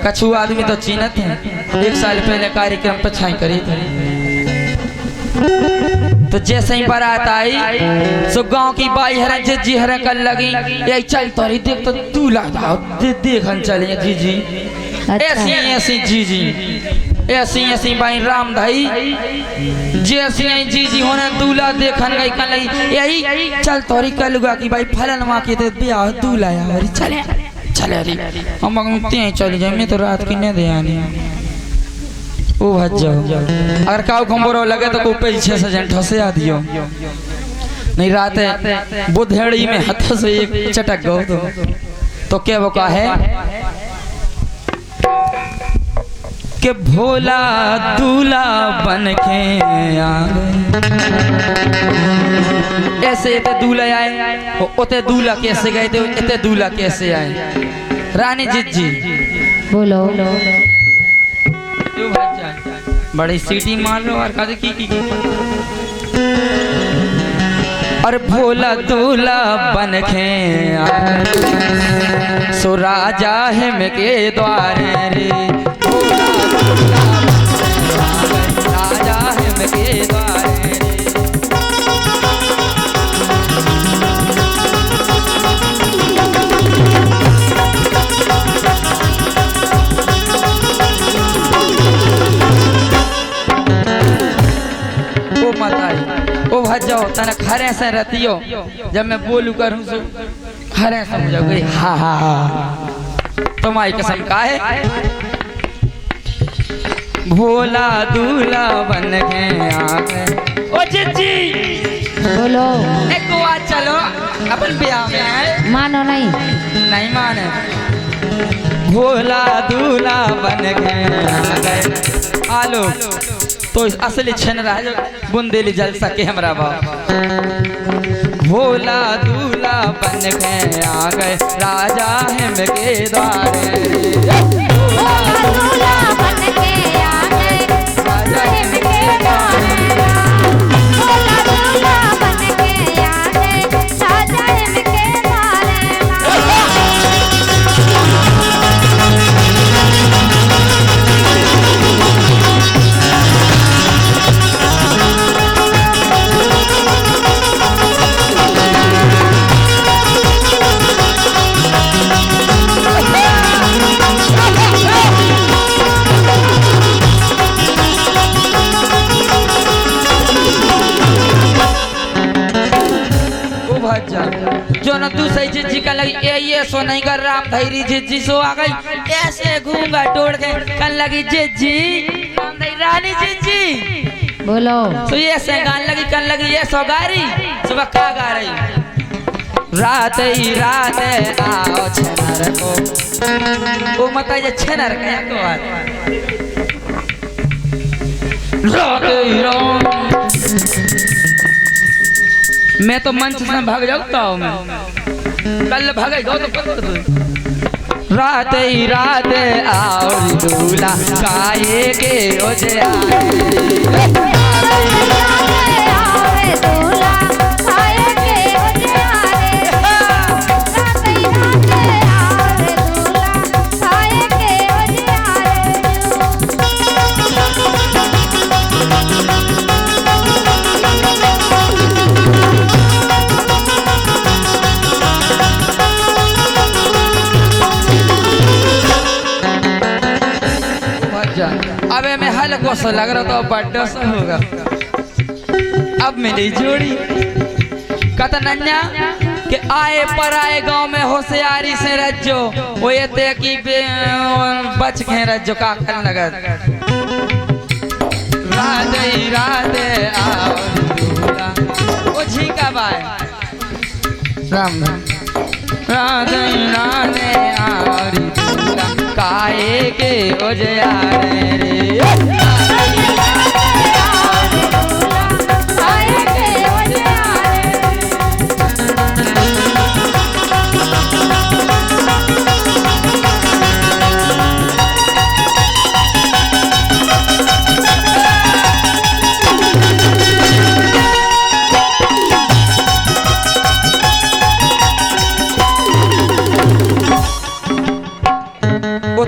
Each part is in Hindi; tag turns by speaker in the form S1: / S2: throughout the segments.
S1: कछु आदमी तो चीनत है। 1 साल पहले कार्यक्रम पर छाई करी थी, तो जैसे ही बारात आई सो गांव की बाई हरन जी हरन कर लगी, ये चल तोरी देख तो तू लगा देखन चले जी जी ऐसी ऐसी जी जी ऐसी ऐसी बाई राम भाई जैसी जी जी होने दूल्हा देखन गई कर लगी, यही चल तोरी कलुगा की भाई फलन माँ के तो ब्याह दूल्हा यार चले चले रे हम ते चली जाए। मैं तो रात की नहीं दे आनी ओ भज जाओ, अगर काऊ खंबोरो लगे तो को पीछे से जन ठसे आ दियो नहीं। रात बुधेड़ी में हाथ से एक चटक गो तो क्या वो का है कि भोला दूल्हा बन के आ ऐसे इते दूल्हा आए उते दूल्हा कैसे गए थे, इते दूल्हा कैसे आए। रानी जी
S2: बोलो
S1: बड़ी सीटी मार लो और कहा की और भोला दूल्हा बन के सो राजा है में के द्वारे रे, राजा है में के द्वारे जाओ तना खरे से रहतियो। जब मैं बोलू करूं सो खरे समझ गई हा हा तुम्हारी कसम का है। भोला दूल्हा बन के आ गए ओ जी
S2: बोलो
S1: एक बार चलो अपन ब्याह में आए।
S2: मानो नहीं
S1: नहीं माने। भोला दूल्हा बन के आ गए आलो तो असली छन रहा जो बुंदेली जलसा के हमरा बाप। भोला दूल्हा बन के आ गए राजा हिम के द्वारे, भोला दूल्हा बन के आ गए राजा हिम के द्वारे, भोला दूल्हा बन के आ गए राजा हिम के द्वारे। जो न तू सही जी का लगी ये सो नहीं कर राम धैरी जी सो आ गई ऐसे घूंगा तोड़ के कल लगी जी राम धैरी रानी जी
S2: बोलो
S1: तो ये से गान लगी कल लगी ये सो गारी सुबह का गा रही रात ही रात आओ छनर को वो मत ये छनर का तो रात ही रात मैं तो मंच से भाग जाता हूँ मैं कल भागे गो तो पकड़ रात ही रात आओ दूल्हा काहे के ओजे आए दूल्हा काहे के ओजे आए रात ही रात आओ दूल्हा काहे के ओजे अबे मैं हल्को सा लग रहा था बर्थडे सा होगा। अब मिली जोड़ी कत नन्या कि आए पर आए गांव में होशियारी से रज्जो वो ये ते की बच के रज्जो का कर लगा राधे राधे आओ दूल्हा ओ झीका बाय राम राधे राधे आओ दूल्हा काहे के ओजे आ रे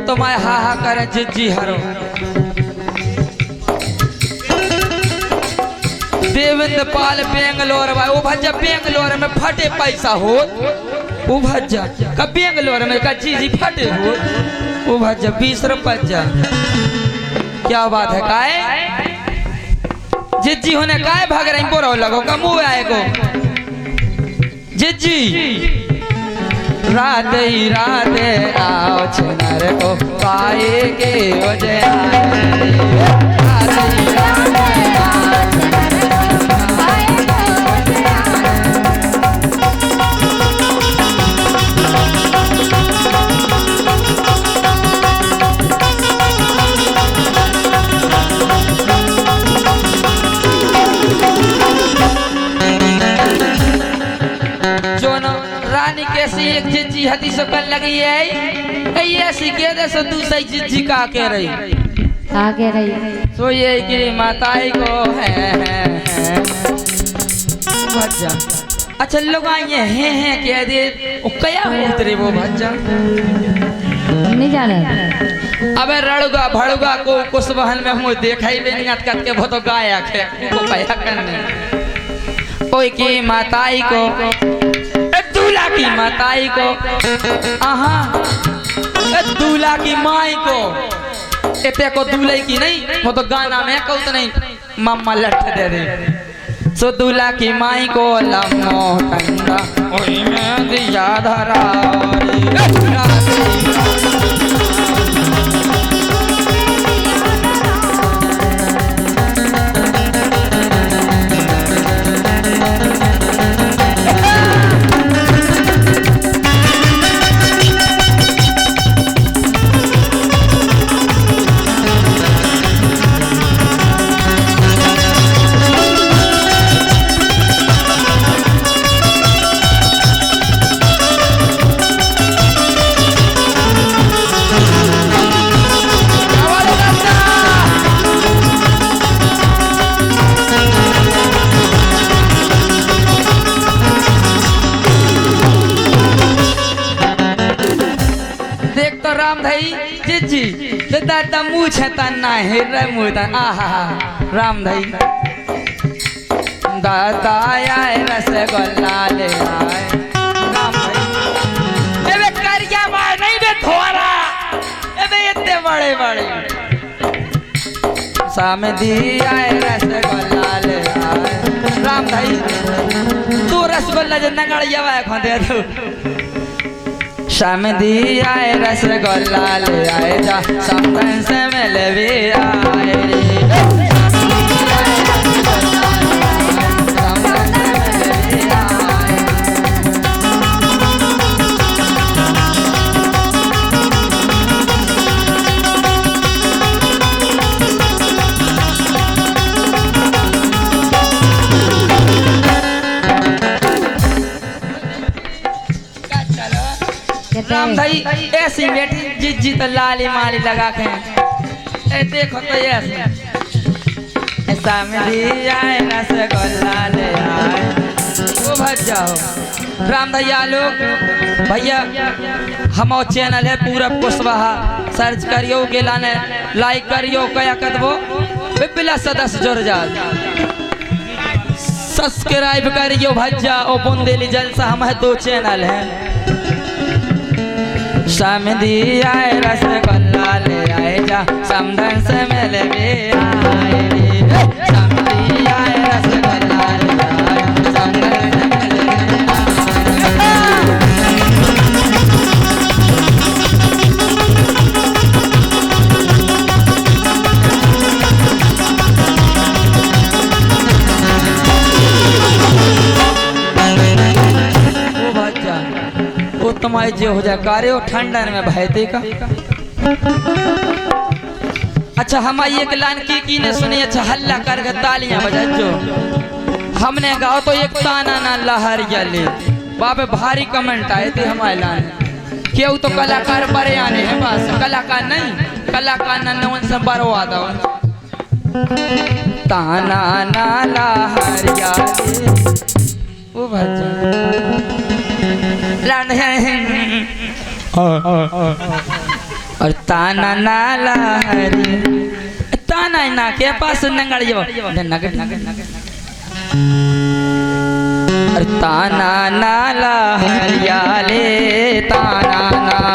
S1: तो मैं हा कहा कर जिज्जी हरो देवेंद्र पाल बेंगलोर भाई वो भज्जा बेंगलोर में फटे पैसा हो वो भज्जा कब बेंगलोर में का चीज फटे हो वो भज्जा 20 रुपया क्या बात है काय जिज्जी होने काय भाग रही बोरो लगो कमू आएगो जिज्जी रात ही रात आओ छनर को पाएगे ओ जय रानी कैसी एक जिज्जी हती सो कर लगी है ऐसी के दे सो दूसरी जिज्जी का कह रही सो ये कि माताई को है भज्जा अच्छा लोग आए हैं कह दे वो क्या उतरे वो भज्जा
S2: नहीं जाना
S1: अबे रड़ुगा भड़ुगा को कुछ बहन में मुझे देखा ही नहीं कत के बहुत गाया है को कया करने ओए की माताई को दूल्हा की माताई को दूल्हा की माई को इतने को दूल्हे की नहीं वो तो गाना में कहते नहीं मम्मा लट दे दे सो दूल्हा की माई को लम्बो ठंडा ओए मैं दिया धरा राम भाई जिज्जी दादा मुँह छता ना है मुँह आहा राम भाई दादा आए रसगुल्ला ले आए राम भाई एबे करिया मार नहीं बे थोड़ा एबे इतने बड़े बड़े सामने दी आए रसगुल्ला ले आए राम भाई तू रसगुल्ला जो नगड़िया वाला खाते तू शामदी आए रसगुल्ला ले आए जा समन से मिल भी आए राम भाई ऐसी बेटी जिज्जी तो लाली माली लगा के ए देखो तो ऐसे ऐसा मेरी आए रसगुल्ला ले आए वो भज जाओ राम भैया लोग भैया हमारा चैनल है पूरा कुशवाहा सर्च करियो के लाने लाइक करियो क्या कदबो बिल्ला सदस्य जुड़ जा सब्सक्राइब करियो भज्जा और बुंदेली जलसा हम 2 चैनल हैं शामदी आए रसगुल्ला ले आए जा समधन से मिल भी आए शामदी आए रसगुल्ला ले आए समधन से मिल भी तुम्हारे जो हो जाए कार्य ठंडन में बहते का अच्छा हमारी एक लाइन की ने सुनी अच्छा हल्ला करके तालियां बजा जो हमने गाओ तो एक ताना ना लहर ले बाबे भारी कमेंट आए थे हमारे लाइन क्यों तो कलाकार बड़े आने हैं बस कलाकार नहीं कलाकार ना उनसे बड़ो आता ताना ना लहरिया वो भज्जा और ताना नाला हरी ताना ना के पास नंगड़ जो और ताना नाला हरियाले ताना नाला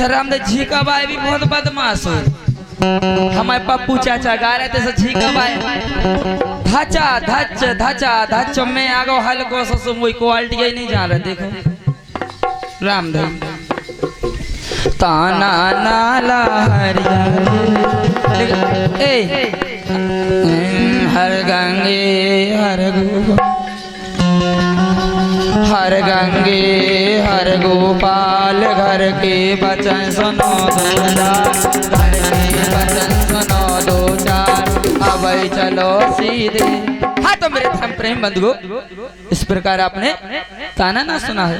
S1: रामदेव जी का भाई भी बहुत बदमाश हो। हमारे पप्पू चाचा गा रहे थे जी का भाई धाचा धच धाचा धच में आगो हल्को सो मोई क्वालिटी ही नहीं जा रहे। देखो रामदेव ताना नाला हरिया ए हर गंगे हर हर गंगे हर गोपाल घर के बचन सुनो दो चार घर के बचन सुनो दो चार अब चलो सीधे। हाँ तो मेरे धर्म प्रेम बंधुओं इस प्रकार आपने ताना ना सुना है।